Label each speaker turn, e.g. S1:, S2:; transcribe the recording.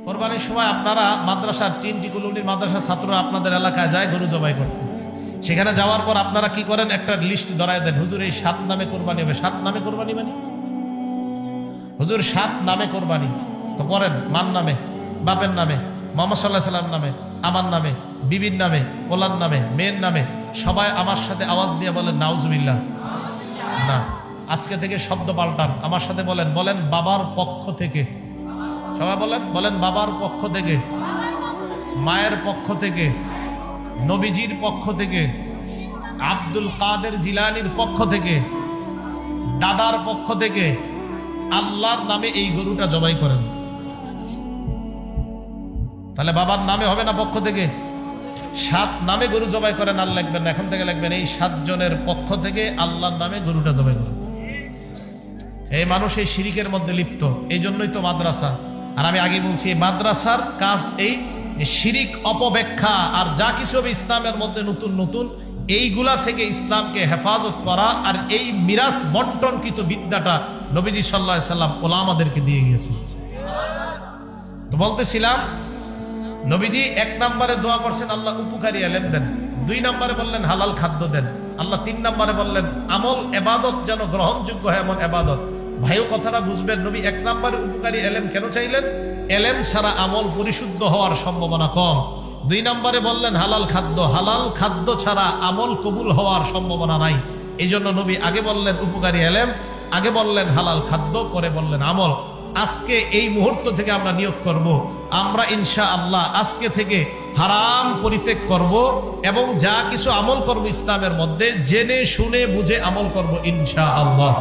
S1: কোরবানির সময় আপনারা মাদ্রাসার টিনটি কলোনির মাদ্রাসার ছাত্ররা আপনাদের এলাকায় যায় গরু জবাই করতে। সেখানে যাওয়ার পর আপনারা কি করেন, একটা লিস্ট ধরায় দেন, হুজুর এই 7 নামে কোরবানি হবে। 7 নামে কোরবানি মানে হুজুর 7 নামে কোরবানি তো করেন, মান নামে, বাপের নামে, মুহাম্মদ সাল্লাল্লাহু আলাইহি সাল্লাম নামে, আমার নামে, বিবির নামে, পোলার নামে, মেয়ের নামে। সবাই আমার সাথে আওয়াজ দিয়ে বলেন নাউজুবিল্লাহ। না, আজকে থেকে শব্দ পাল্টান, আমার সাথে বলেন, বলেন বাবার পক্ষ থেকে। সবাই বলেন, বলেন বাবার পক্ষ থেকে, মায়ের পক্ষ থেকে, নবীজির পক্ষ থেকে, আব্দুল কাদের জিলানীর পক্ষ থেকে, দাদার পক্ষ থেকে আল্লাহর নামে এই গরুটা জবাই করেন। তাহলে বাবার নামে হবে না পক্ষ থেকে? 7 নামে গরু জবাই করেন, আর লিখবেন না, এখন থেকে লিখবেন এই 7 জনের পক্ষ থেকে আল্লাহর নামে গরুটা জবাই করেন। এই মানুষ এই শিরিকের মধ্যে লিপ্ত, এই জন্যই তো মাদ্রাসা। আর আমি আগে বলছি এই মাদ্রাসার কাজ এই শিরিক অপব্যাখ্যা আর যা কিছু হবে ইসলামের মধ্যে নতুন নতুন এইগুলা থেকে ইসলামকে হেফাজত করা, আর এই মিরাস বন্টনকৃত বিদ্যাটা নবীজি সাল্লাল্লাহু আলাইহি সাল্লাম ওলামাদেরকে দিয়ে গিয়েছেন। তো বলতেছিলাম, নবীজি 1 নম্বরে দোয়া করছেন আল্লাহ উপকারী এলেম দেন, 2 নম্বরে বললেন হালাল খাদ্য দেন, আল্লাহ 3 নম্বরে বললেন আমল এবাদত যেন গ্রহণযোগ্য হয় এমন এবাদত। ভাইও কথাটা বুঝবেন, নবী 1 নম্বরে উপকারী এলেম কেন চাইলেন? এলেম ছাড়া আমল পরিশুদ্ধ হওয়ার সম্ভাবনা কম। 2 নম্বরে বললেন হালাল খাদ্য ছাড়া আমল কবুল হওয়ার সম্ভাবনা নাই। এই জন্য নবী আগে বললেন উপকারী এলেম, আগে বললেন হালাল খাদ্য, পরে বললেন আমল। আজকে এই মুহূর্ত থেকে আমরা নিয়োগ করব, আমরা ইনশাআল্লাহ আজকে থেকে হারাম পরিত্যাগ করব এবং যা কিছু আমল করব ইসলামের মধ্যে জেনে শুনে বুঝে আমল করব ইনশাআল্লাহ।